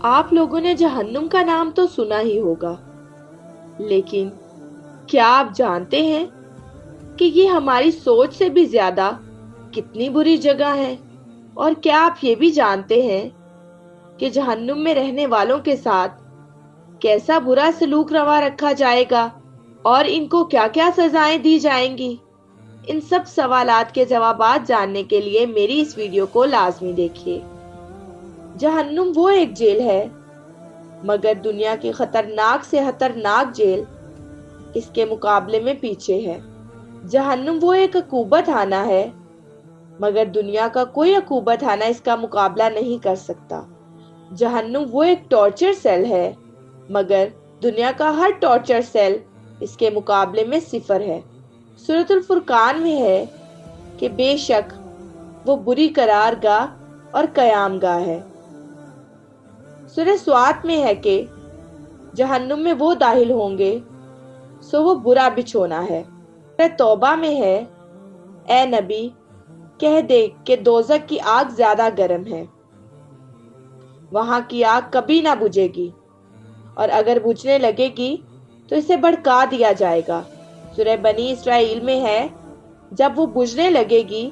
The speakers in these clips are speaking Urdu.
آپ لوگوں نے جہنم کا نام تو سنا ہی ہوگا، لیکن کیا آپ جانتے ہیں کہ یہ ہماری سوچ سے بھی زیادہ کتنی بری جگہ ہے؟ اور کیا آپ یہ بھی جانتے ہیں کہ جہنم میں رہنے والوں کے ساتھ کیسا برا سلوک روا رکھا جائے گا اور ان کو کیا کیا سزائیں دی جائیں گی؟ ان سب سوالات کے جوابات جاننے کے لیے میری اس ویڈیو کو لازمی دیکھیے۔ جہنم وہ ایک جیل ہے، مگر دنیا کی خطرناک سے خطرناک جیل اس کے مقابلے میں پیچھے ہے۔ جہنم وہ ایک عقوبت خانہ ہے، مگر دنیا کا کوئی عقوبت خانہ اس کا مقابلہ نہیں کر سکتا۔ جہنم وہ ایک ٹارچر سیل ہے، مگر دنیا کا ہر ٹارچر سیل اس کے مقابلے میں صفر ہے۔ سورۃ الفرقان میں ہے کہ بے شک وہ بری قرار گاہ اور قیام گاہ ہے۔ سورہ سوات میں ہے کہ جہنم میں وہ داخل ہوں گے سو وہ برا بچھونا ہے۔ سورہ توبہ میں ہے، اے نبی کہہ دے کہ دوزخ کی آگ زیادہ گرم ہے، وہاں کی آگ کبھی نہ بجھے گی، اور اگر بجھنے لگے گی تو اسے بھڑکا دیا جائے گا۔ سورہ بنی اسرائیل میں ہے، جب وہ بجھنے لگے گی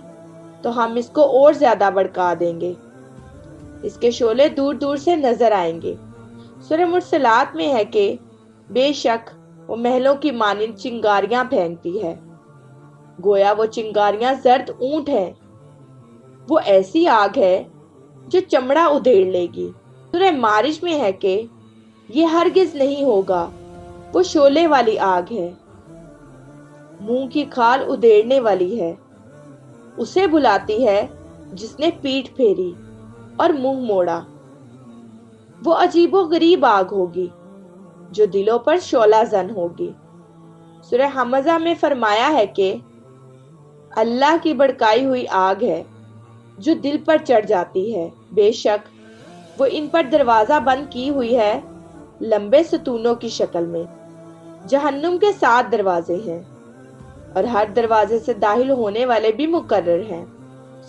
تو ہم اس کو اور زیادہ بھڑکا دیں گے، اس کے شعلے دور دور سے نظر آئیں گے۔ سورہ مرسلات میں ہے کہ بے شک وہ محلوں کی مانند چنگاریاں پھینکتی ہے، گویا وہ چنگاریاں زرد اونٹ ہیں۔ وہ ایسی آگ ہے جو چمڑا ادھیڑ لے گی۔ سورہ معارج میں ہے کہ یہ ہرگز نہیں ہوگا، وہ شعلے والی آگ ہے، منہ کی کھال ادھیڑنے والی ہے، اسے بلاتی ہے جس نے پیٹھ پھیری اور منہ موڑا۔ وہ عجیب و غریب آگ ہوگی جو دلوں پر شعلہ زن ہوگی۔ سورہ حمزہ میں فرمایا ہے کہ اللہ کی بھڑکائی ہوئی آگ ہے جو دل پر چڑھ جاتی ہے، بے شک وہ ان پر دروازہ بند کی ہوئی ہے لمبے ستونوں کی شکل میں۔ جہنم کے 7 دروازے ہیں اور ہر دروازے سے داخل ہونے والے بھی مقرر ہیں۔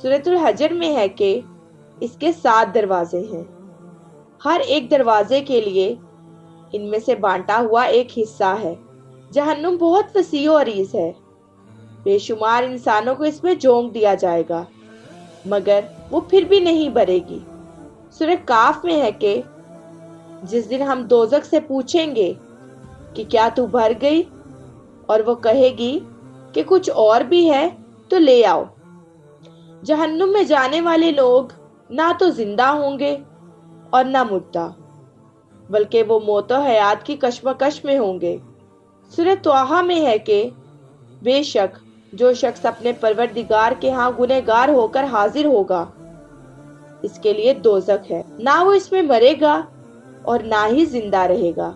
سورۃ الحجر میں ہے کہ اس کے 7 دروازے ہیں، ہر ایک دروازے کے لیے ان میں سے بانٹا ہوا ایک حصہ ہے۔ جہنم بہت وسیع و عریض ہے، بے شمار انسانوں کو اس میں جھونک دیا جائے گا، مگر وہ پھر بھی نہیں بھرے گی۔ سورہ کاف میں ہے کہ جس دن ہم دوزخ سے پوچھیں گے کہ کیا تو بھر گئی، اور وہ کہے گی کہ کچھ اور بھی ہے تو لے آؤ۔ جہنم میں جانے والے لوگ نہ تو زندہ ہوں گے اور نہ مردہ، بلکہ وہ موت و حیات کی کشمکش میں ہوں گے۔ سورہ طٰہٰ میں ہے کہ بے شک جو شخص اپنے پروردگار کے ہاں گنہگار ہو کر حاضر ہوگا، اس کے لیے دوزخ ہے، نہ وہ اس میں مرے گا اور نہ ہی زندہ رہے گا۔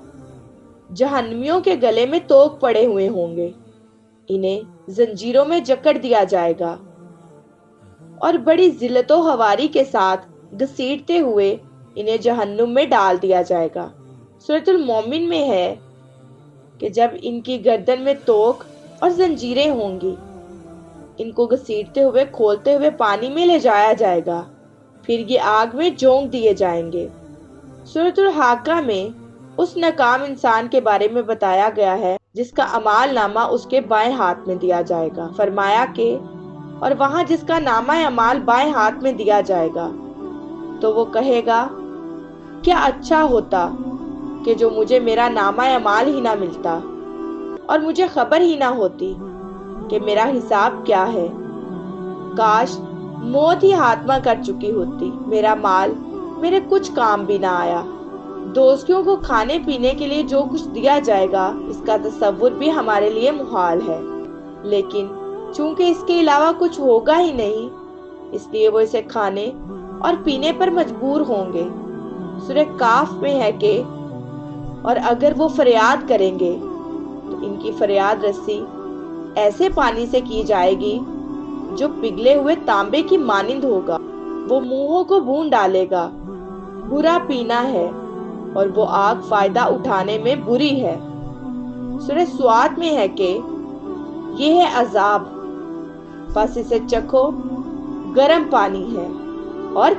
جہنمیوں کے گلے میں توق پڑے ہوئے ہوں گے، انہیں زنجیروں میں جکڑ دیا جائے گا اور بڑی ذلت و خواری کے ساتھ گھسیٹتے ہوئے انہیں جہنم میں ڈال دیا جائے گا۔ سورۃ المومن میں ہے کہ جب ان کی گردن میں توق اور زنجیریں ہوں گی، ان کو گھسیٹتے ہوئے کھولتے ہوئے پانی میں لے جایا جائے گا، پھر یہ آگ میں جھونک دیے جائیں گے۔ سورۃ الحاقہ میں اس ناکام انسان کے بارے میں بتایا گیا ہے جس کا اعمال نامہ اس کے بائیں ہاتھ میں دیا جائے گا۔ فرمایا کہ اور وہاں جس کا نامہ اعمال بائیں ہاتھ میں دیا جائے گا تو وہ کہے گا کیا اچھا ہوتا کہ جو مجھے میرا نامہ اعمال ہی نہ ملتا اور مجھے خبر ہی نہ ہوتی کہ میرا حساب کیا ہے۔ کاش موت ہی ہاتمہ کر چکی ہوتی، میرا مال میرے کچھ کام بھی نہ آیا۔ دوستیوں کو کھانے پینے کے لیے جو کچھ دیا جائے گا اس کا تصور بھی ہمارے لیے محال ہے، لیکن چونکہ اس کے علاوہ کچھ ہوگا ہی نہیں، اس لیے وہ اسے کھانے اور پینے پر مجبور ہوں گے۔ سورہ کاف میں ہے کہ اور اگر وہ فریاد کریں گے تو ان کی فریاد رسی ایسے پانی سے کی جائے گی جو پگھلے ہوئے تانبے کی مانند ہوگا، وہ منہوں کو بھون ڈالے گا، برا پینا ہے اور وہ آگ فائدہ اٹھانے میں بری ہے۔ سورہ سوات میں ہے کہ یہ ہے عذاب، پس اسے چکھو، گرم پانی ہے اور